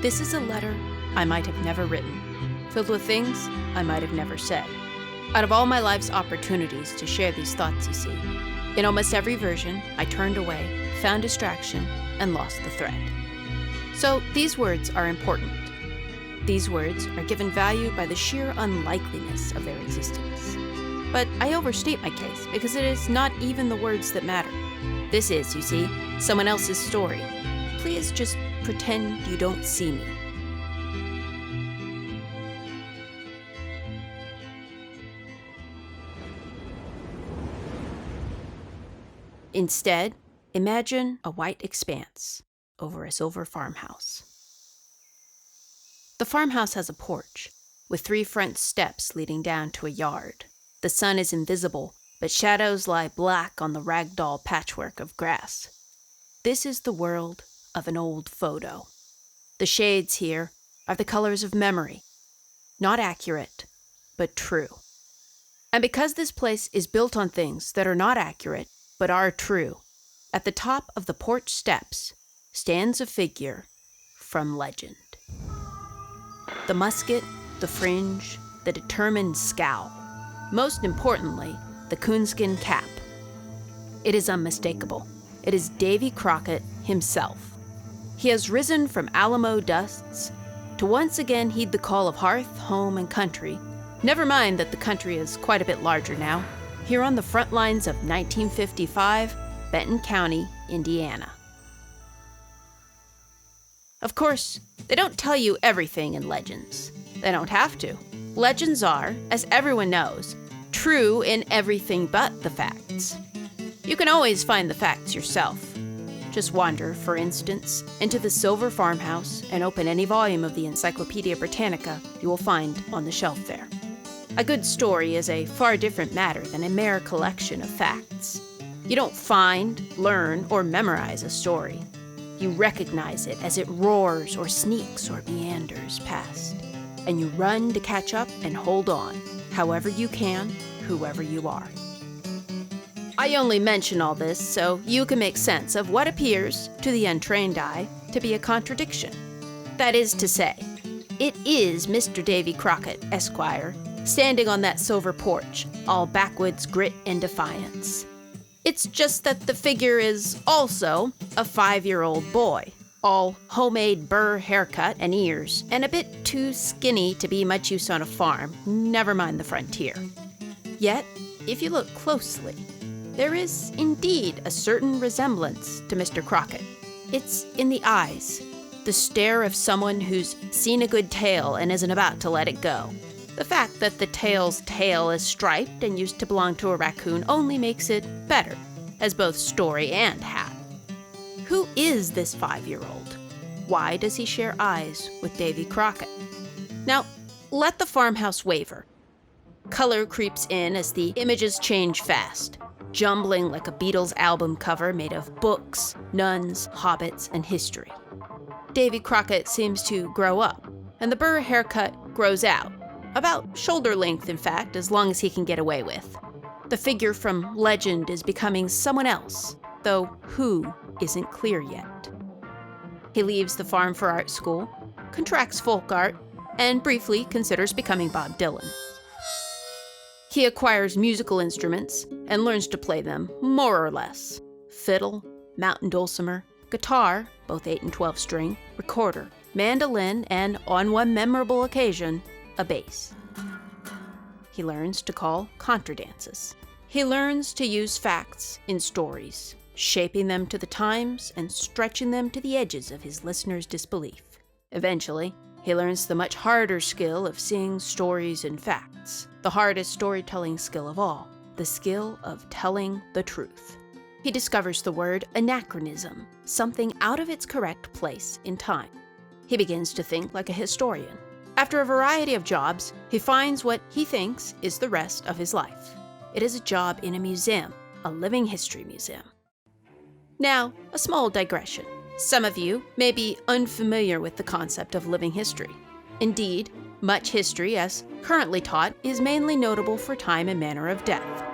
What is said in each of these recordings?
This is a letter I might have never written, filled with things I might have never said. Out of all my life's opportunities to share these thoughts, you see, in almost every version, I turned away, found distraction, and lost the thread. So these words are important. These words are given value by the sheer unlikeliness of their existence. But I overstate my case because it is not even the words that matter. This is, you see, someone else's story. Please just pretend you don't see me. Instead, imagine a white expanse over a silver farmhouse. The farmhouse has a porch, with 3 front steps leading down to a yard. The sun is invisible, but shadows lie black on the ragdoll patchwork of grass. This is the world of an old photo. The shades here are the colors of memory. Not accurate, but true. And because this place is built on things that are not accurate, but are true, at the top of the porch steps stands a figure from legend. The musket, the fringe, the determined scowl. Most importantly, the coonskin cap. It is unmistakable. It is Davy Crockett himself. He has risen from Alamo dusts to once again heed the call of hearth, home, and country. Never mind that the country is quite a bit larger now, here on the front lines of 1955, Benton County, Indiana. Of course, they don't tell you everything in legends. They don't have to. Legends are, as everyone knows, true in everything but the facts. You can always find the facts yourself. Just wander, for instance, into the silver farmhouse and open any volume of the Encyclopedia Britannica you will find on the shelf there. A good story is a far different matter than a mere collection of facts. You don't find, learn, or memorize a story. You recognize it as it roars or sneaks or meanders past. And you run to catch up and hold on, however you can, whoever you are. I only mention all this so you can make sense of what appears, to the untrained eye, to be a contradiction. That is to say, it is Mr. Davy Crockett, Esquire, standing on that silver porch, all backwoods grit and defiance. It's just that the figure is also a 5-year-old boy, all homemade burr haircut and ears, and a bit too skinny to be much use on a farm, never mind the frontier. Yet, if you look closely, there is indeed a certain resemblance to Mr. Crockett. It's in the eyes, the stare of someone who's seen a good tale and isn't about to let it go. The fact that the tale's tail is striped and used to belong to a raccoon only makes it better, as both story and hat. Who is this 5-year-old? Why does he share eyes with Davy Crockett? Now, let the farmhouse waver. Color creeps in as the images change fast, jumbling like a Beatles album cover made of books, nuns, hobbits, and history. Davy Crockett seems to grow up, and the burr haircut grows out. About shoulder length, in fact, as long as he can get away with. The figure from legend is becoming someone else, though who isn't clear yet. He leaves the farm for art school, contracts folk art, and briefly considers becoming Bob Dylan. He acquires musical instruments and learns to play them more or less. Fiddle, mountain dulcimer, guitar, both 8 and 12 string, recorder, mandolin, and on one memorable occasion, a bass. He learns to call contradances. He learns to use facts in stories, shaping them to the times and stretching them to the edges of his listeners' disbelief. Eventually, he learns the much harder skill of seeing stories and facts, the hardest storytelling skill of all, the skill of telling the truth. He discovers the word anachronism, something out of its correct place in time. He begins to think like a historian. After a variety of jobs, he finds what he thinks is the rest of his life. It is a job in a museum, a living history museum. Now, a small digression. Some of you may be unfamiliar with the concept of living history. Indeed, much history, as currently taught, is mainly notable for time and manner of death.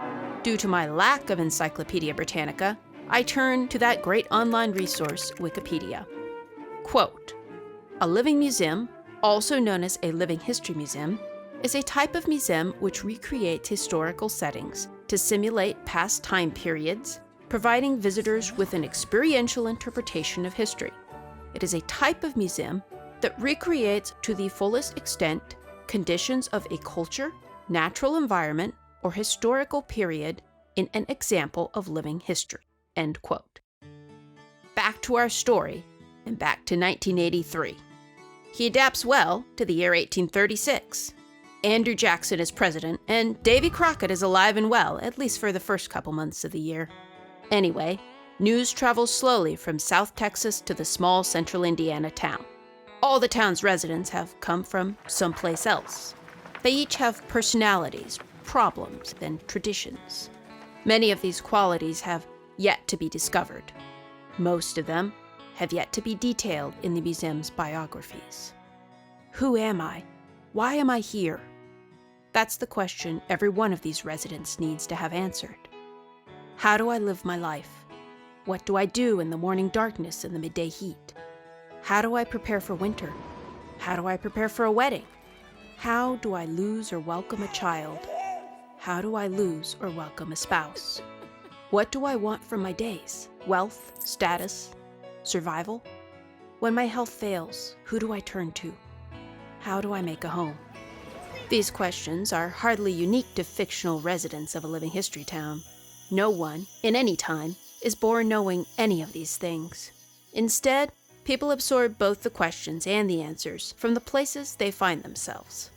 Due to my lack of Encyclopedia Britannica, I turn to that great online resource, Wikipedia. Quote, A living museum, also known as a living history museum, is a type of museum which recreates historical settings to simulate past time periods, providing visitors with an experiential interpretation of history. It is a type of museum that recreates to the fullest extent conditions of a culture, natural environment, or historical period in an example of living history." End quote. Back to our story, and back to 1983. He adapts well to the year 1836. Andrew Jackson is president, and Davy Crockett is alive and well, at least for the first couple months of the year. Anyway, news travels slowly from South Texas to the small central Indiana town. All the town's residents have come from someplace else. They each have personalities, problems, and traditions. Many of these qualities have yet to be discovered. Most of them have yet to be detailed in the museum's biographies. Who am I? Why am I here? That's the question every one of these residents needs to have answered. How do I live my life? What do I do in the morning darkness and the midday heat? How do I prepare for winter? How do I prepare for a wedding? How do I lose or welcome a child? How do I lose or welcome a spouse? What do I want from my days? Wealth, status, survival? When my health fails, who do I turn to? How do I make a home? These questions are hardly unique to fictional residents of a living history town. No one, in any time, is born knowing any of these things. Instead, people absorb both the questions and the answers from the places they find themselves.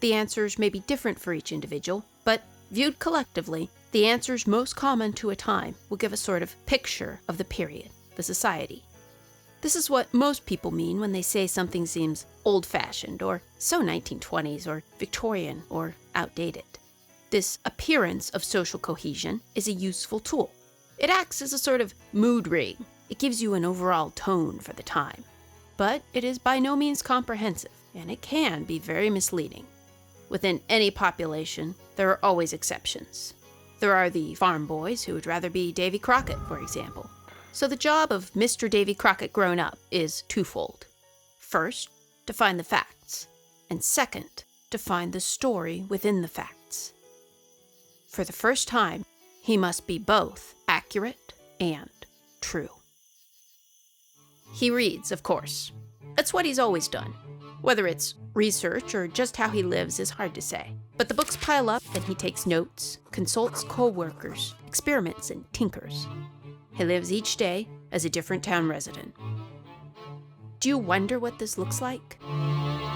The answers may be different for each individual, but viewed collectively, the answers most common to a time will give a sort of picture of the period, the society. This is what most people mean when they say something seems old-fashioned, or so 1920s, or Victorian, or outdated. This appearance of social cohesion is a useful tool. It acts as a sort of mood ring. It gives you an overall tone for the time. But it is by no means comprehensive, and it can be very misleading. Within any population, there are always exceptions. There are the farm boys who would rather be Davy Crockett, for example. So the job of Mr. Davy Crockett grown up is twofold. First, to find the facts, and second, to find the story within the facts. For the first time, he must be both accurate and true. He reads, of course. That's what he's always done. Whether it's research or just how he lives is hard to say. But the books pile up and he takes notes, consults co-workers, experiments, and tinkers. He lives each day as a different town resident. Do you wonder what this looks like?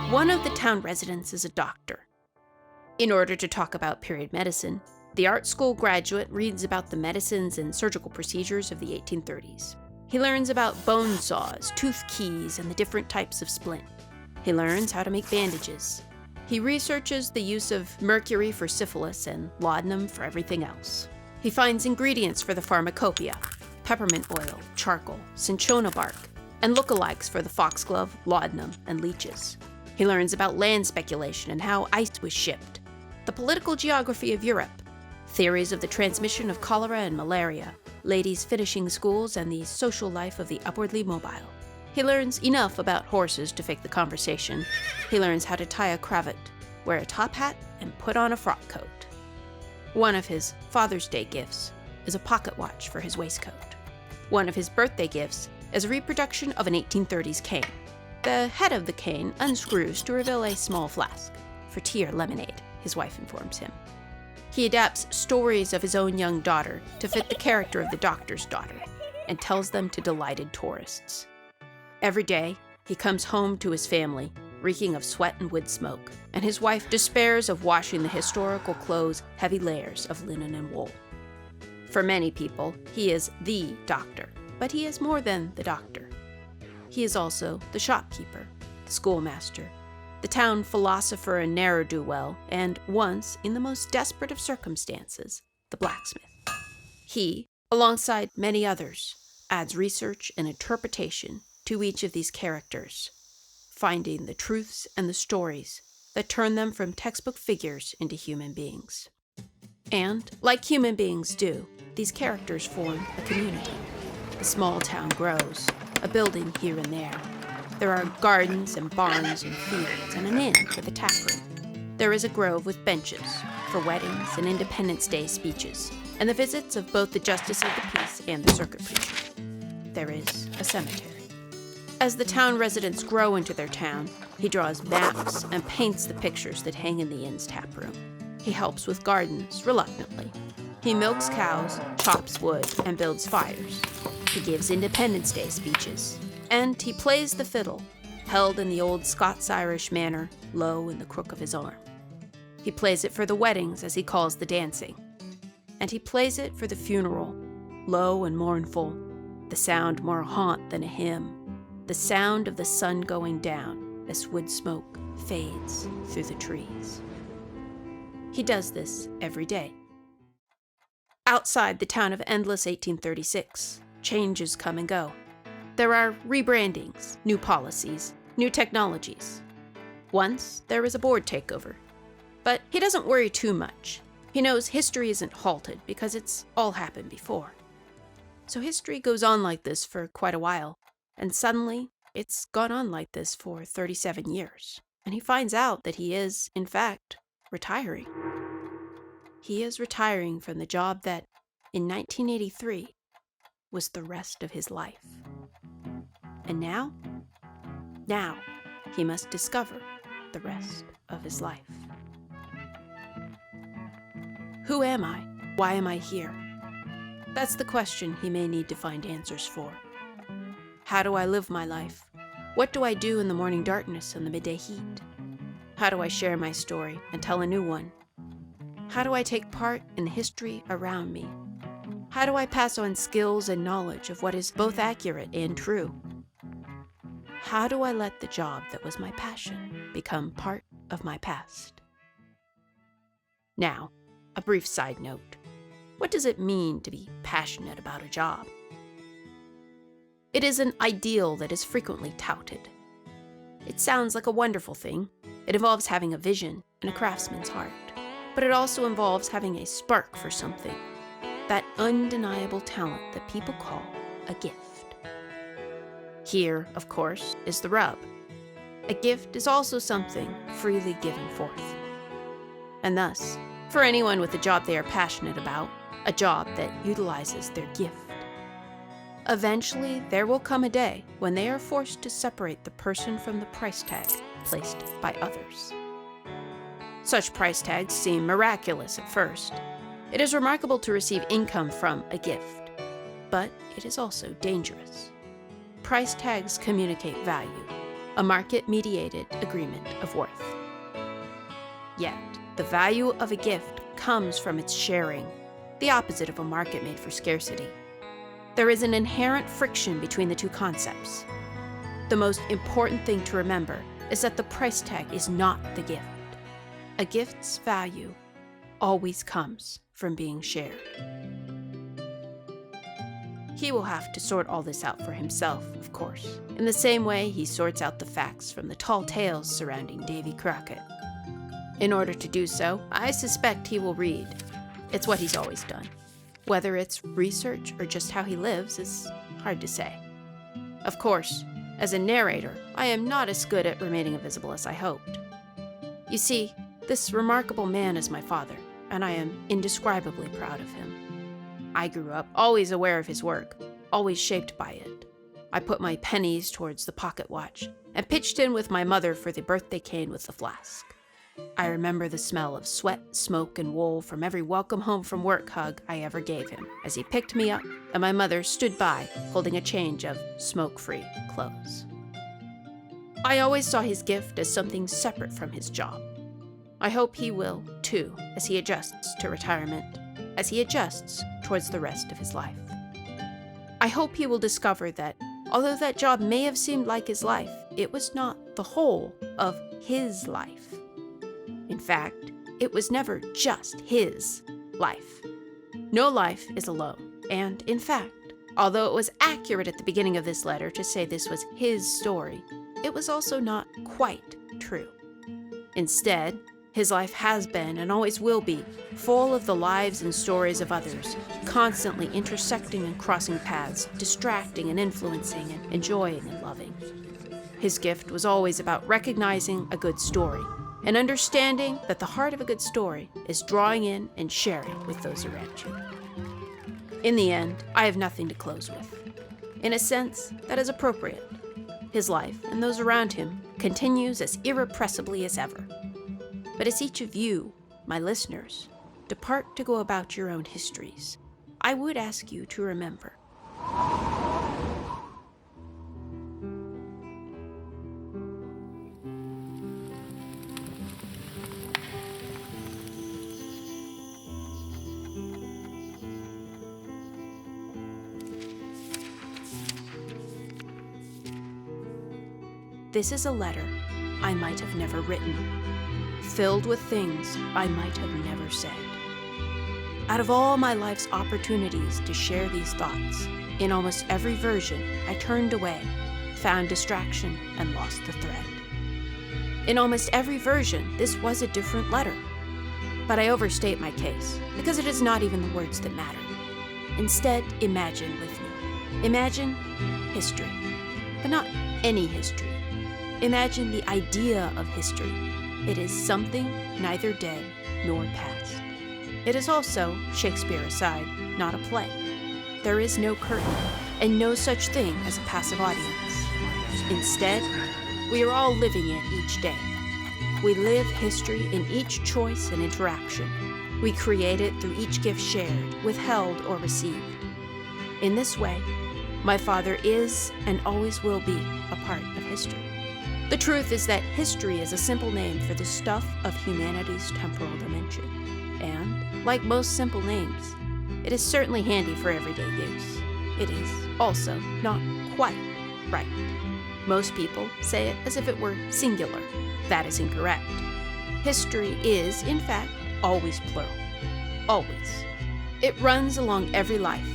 One of the town residents is a doctor. In order to talk about period medicine, the art school graduate reads about the medicines and surgical procedures of the 1830s. He learns about bone saws, tooth keys, and the different types of splint. He learns how to make bandages. He researches the use of mercury for syphilis and laudanum for everything else. He finds ingredients for the pharmacopoeia, peppermint oil, charcoal, cinchona bark, and lookalikes for the foxglove, laudanum, and leeches. He learns about land speculation and how ice was shipped, the political geography of Europe, theories of the transmission of cholera and malaria, ladies' finishing schools, and the social life of the upwardly mobile. He learns enough about horses to fake the conversation. He learns how to tie a cravat, wear a top hat, and put on a frock coat. One of his Father's Day gifts is a pocket watch for his waistcoat. One of his birthday gifts is a reproduction of an 1830s cane. The head of the cane unscrews to reveal a small flask for tea or lemonade, his wife informs him. He adapts stories of his own young daughter to fit the character of the doctor's daughter and tells them to delighted tourists. Every day, he comes home to his family, reeking of sweat and wood smoke, and his wife despairs of washing the historical clothes' heavy layers of linen and wool. For many people, he is the doctor, but he is more than the doctor. He is also the shopkeeper, the schoolmaster, the town philosopher and ne'er-do-well, and once, in the most desperate of circumstances, the blacksmith. He, alongside many others, adds research and interpretation to each of these characters, finding the truths and the stories that turn them from textbook figures into human beings. And, like human beings do, these characters form a community. A small town grows, a building here and there. There are gardens and barns and fields and an inn with a tap room. There is a grove with benches for weddings and Independence Day speeches, and the visits of both the Justice of the Peace and the circuit preacher. There is a cemetery. As the town residents grow into their town, he draws maps and paints the pictures that hang in the inn's tap room. He helps with gardens, reluctantly. He milks cows, chops wood, and builds fires. He gives Independence Day speeches. And he plays the fiddle, held in the old Scots-Irish manner, low in the crook of his arm. He plays it for the weddings, as he calls the dancing. And he plays it for the funeral, low and mournful, the sound more a haunt than a hymn, the sound of the sun going down as wood smoke fades through the trees. He does this every day. Outside the town of Endless 1836, changes come and go. There are rebrandings, new policies, new technologies. Once, there was a board takeover. But he doesn't worry too much. He knows history isn't halted because it's all happened before. So history goes on like this for quite a while, and suddenly, it's gone on like this for 37 years. And he finds out that he is, in fact, retiring. He is retiring from the job that, in 1983, was the rest of his life. And now, he must discover the rest of his life. Who am I? Why am I here? That's the question he may need to find answers for. How do I live my life? What do I do in the morning darkness and the midday heat? How do I share my story and tell a new one? How do I take part in the history around me? How do I pass on skills and knowledge of what is both accurate and true? How do I let the job that was my passion become part of my past? Now, a brief side note. What does it mean to be passionate about a job? It is an ideal that is frequently touted. It sounds like a wonderful thing. It involves having a vision and a craftsman's heart. But it also involves having a spark for something, that undeniable talent that people call a gift. Here, of course, is the rub. A gift is also something freely given forth. And thus, for anyone with a job they are passionate about, a job that utilizes their gift, eventually there will come a day when they are forced to separate the person from the price tag placed by others. Such price tags seem miraculous at first. It is remarkable to receive income from a gift, but it is also dangerous. Price tags communicate value, a market-mediated agreement of worth. Yet, the value of a gift comes from its sharing, the opposite of a market made for scarcity. There is an inherent friction between the two concepts. The most important thing to remember is that the price tag is not the gift. A gift's value always comes from being shared. He will have to sort all this out for himself, of course, in the same way he sorts out the facts from the tall tales surrounding Davy Crockett. In order to do so, I suspect he will read. It's what he's always done. Whether it's research or just how he lives is hard to say. Of course, as a narrator, I am not as good at remaining invisible as I hoped. You see, this remarkable man is my father, and I am indescribably proud of him. I grew up always aware of his work, always shaped by it. I put my pennies towards the pocket watch and pitched in with my mother for the birthday cane with the flask. I remember the smell of sweat, smoke, and wool from every welcome home from work hug I ever gave him as he picked me up and my mother stood by holding a change of smoke-free clothes. I always saw his gift as something separate from his job. I hope he will, too, as he adjusts to retirement, as he adjusts towards the rest of his life. I hope he will discover that, although that job may have seemed like his life, it was not the whole of his life. In fact, it was never just his life. No life is alone, and in fact, although it was accurate at the beginning of this letter to say this was his story, it was also not quite true. Instead, his life has been and always will be full of the lives and stories of others, constantly intersecting and crossing paths, distracting and influencing and enjoying and loving. His gift was always about recognizing a good story and understanding that the heart of a good story is drawing in and sharing with those around you. In the end, I have nothing to close with. In a sense, that is appropriate. His life and those around him continues as irrepressibly as ever. But as each of you, my listeners, depart to go about your own histories, I would ask you to remember. This is a letter I might have never written, filled with things I might have never said. Out of all my life's opportunities to share these thoughts, in almost every version, I turned away, found distraction, and lost the thread. In almost every version, this was a different letter. But I overstate my case, because it is not even the words that matter. Instead, imagine with me. Imagine history, but not any history. Imagine the idea of history. It is something neither dead nor past. It is also, Shakespeare aside, not a play. There is no curtain, and no such thing as a passive audience. Instead, we are all living it each day. We live history in each choice and interaction. We create it through each gift shared, withheld, or received. In this way, my father is and always will be a part of history. The truth is that history is a simple name for the stuff of humanity's temporal dimension. And, like most simple names, it is certainly handy for everyday use. It is also not quite right. Most people say it as if it were singular. That is incorrect. History is, in fact, always plural. Always. It runs along every life,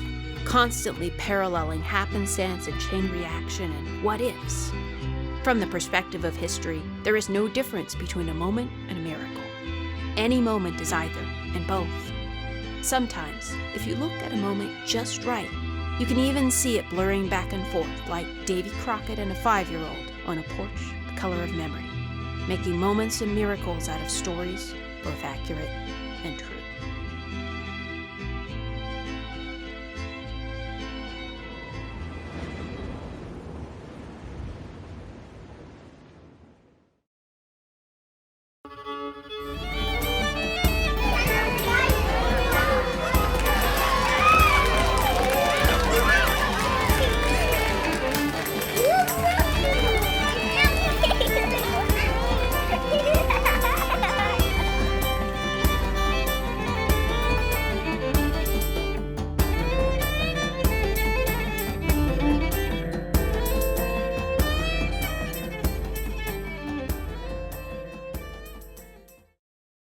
constantly paralleling happenstance and chain reaction and what-ifs. From the perspective of history, there is no difference between a moment and a miracle. Any moment is either, and both. Sometimes, if you look at a moment just right, you can even see it blurring back and forth like Davy Crockett and a 5-year-old on a porch the color of memory, making moments and miracles out of stories, both accurate and true.